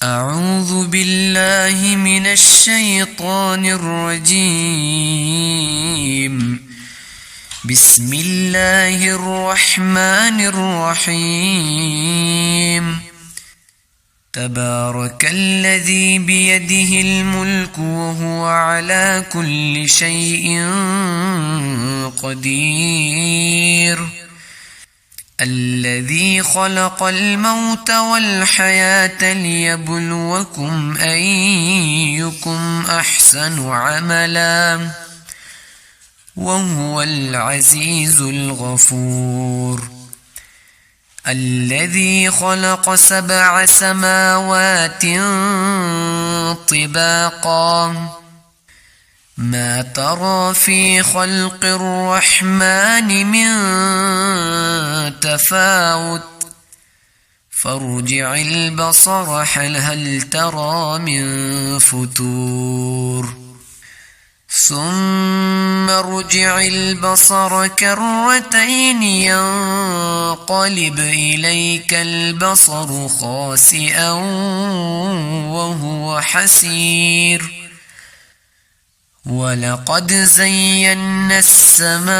أعوذ بالله من الشيطان الرجيم. بسم الله الرحمن الرحيم. تبارك الذي بيده الملك وهو على كل شيء قدير. الذي خلق الموت والحياة ليبلوكم أيكم أحسن عملا وهو العزيز الغفور. الذي خلق 7 سماوات طباقا ما ترى في خلق الرحمن من تفاوت فارجع البصر هل ترى من فتور ثم ارجع البصر كرتين ينقلب إليك البصر خاسئا وهو حسير. ولقد زينا السماء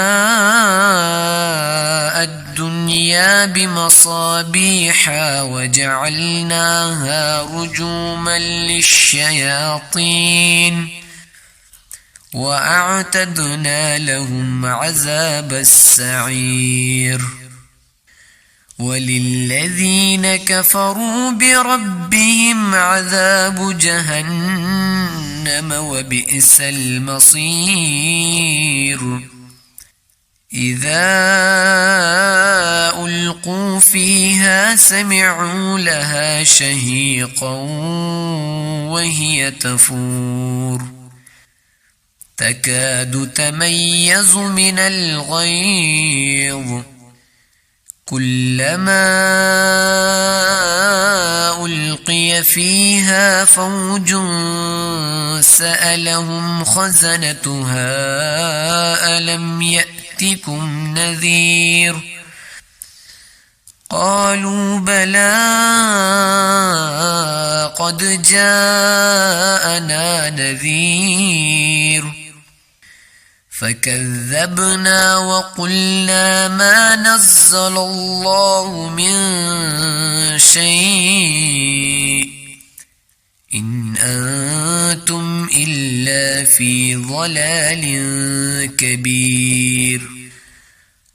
الدنيا بمصابيح وجعلناها رجوما للشياطين وأعتدنا لهم عذاب السعير. وللذين كفروا بربهم عذاب جهنم وبئس المصير. إذا ألقوا فيها سمعوا لها شهيقا وهي تفور تكاد تميز من الغيظ كلما ألقي فيها فوج سألهم خزنتها ألم يأتكم نذير قالوا بلى قد جاءنا نذير فكذبنا وقلنا ما نزل الله من شيء إن أنتم إلا في ضلال كبير.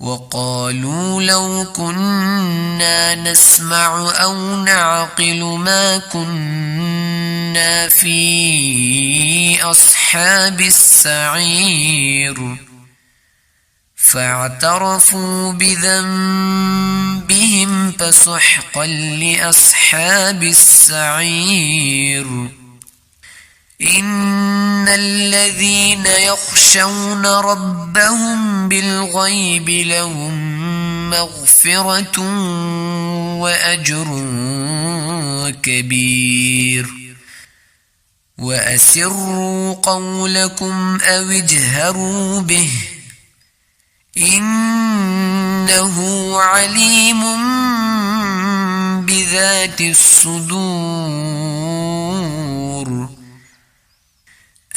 وقالوا لو كنا نسمع أو نعقل ما كنا في أصحاب السعير فاعترفوا بذنبهم فسحقا لأصحاب السعير. إن الذين يخشون ربهم بالغيب لهم مغفرة وأجر كبير. وأسروا قولكم أو اجهروا به إنه عليم بذات الصدور.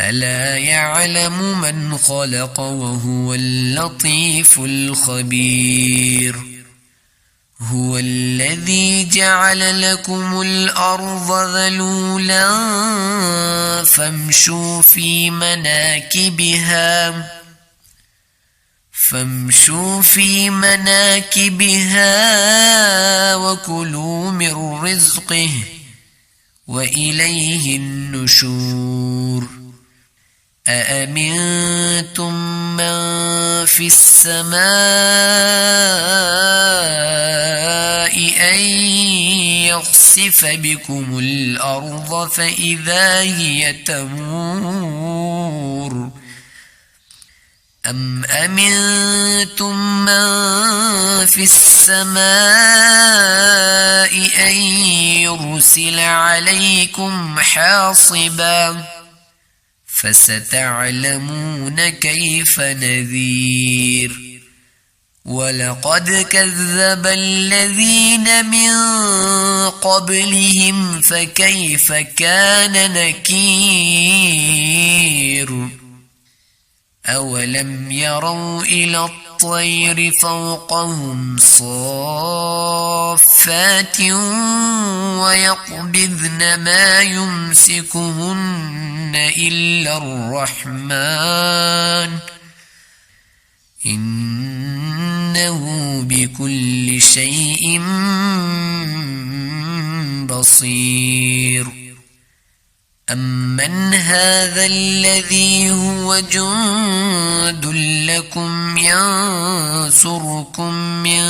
ألا يعلم من خلق وهو اللطيف الخبير. هو الذي جعل لكم الأرض ذلولا فامشوا في مناكبها وكلوا من رزقه وإليه النشور. أأمنتم من في السماء أن يخسف بكم الأرض فإذا هي تمور أم أمنتم من في السماء أن يرسل عليكم حاصبا فستعلمون كيف نذير. ولقد كذب الذين من قبلهم فكيف كان نكير أولم يروا إلى الطير فوقهم صافات ويقبضن ما يمسكهن إلا الرحمن إنه بكل شيء بصير أمن هذا الذي هو جند لكم ينصركم من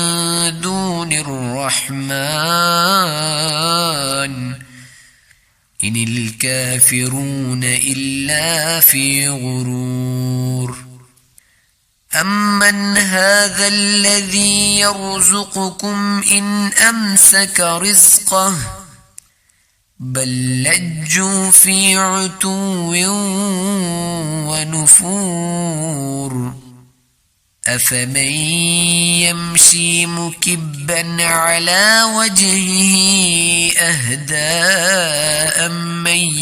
دون الرحمن إن الكافرون إلا في غرور أمن هذا الذي يرزقكم إن أمسك رزقه بل لجوا في عتو ونفور أفمن يمشي مكبا على وجهه أهدى أمن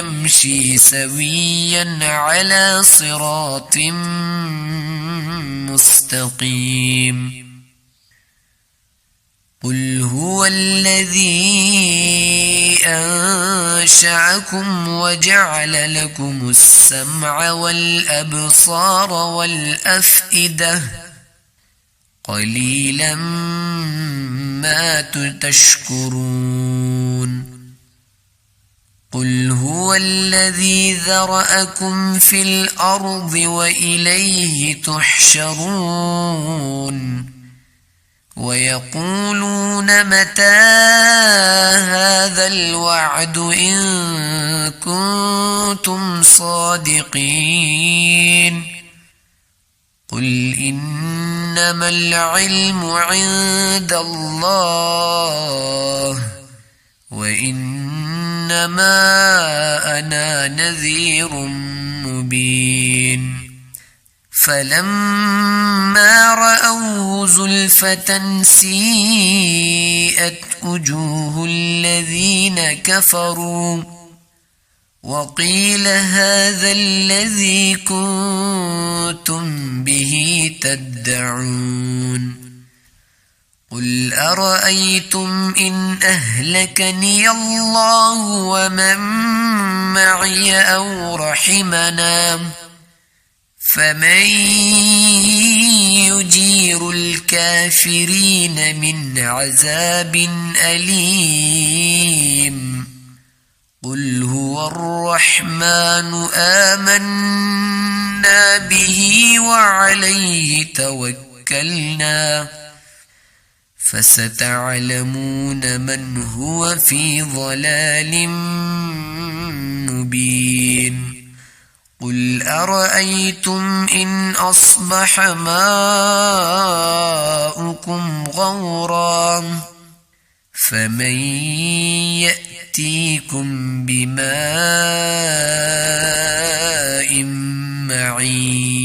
يمشي سويا على صراط مستقيم قل هو الذي أنشأكم وجعل لكم السمع والأبصار والأفئدة قليلا ما تشكرون قل هو الذي ذرأكم في الأرض وإليه تحشرون ويقولون متى هذا الوعد إن كنتم صادقين قل إنما العلم عند الله وإنما أنا نذير مبين فلما رأوه زلفة سيئت وجوه الذين كفروا وقيل هذا الذي كنتم به تدعون قل أرأيتم إن أهلكني الله ومن معي أو رحمنا فمن يجير الكافرين من عذاب أليم قل هو الرحمن آمنا به وعليه توكلنا فستعلمون من هو في ضلال مبين قل أرأيتم إن أصبح ماؤكم غورا فمن يأتيكم بماء معين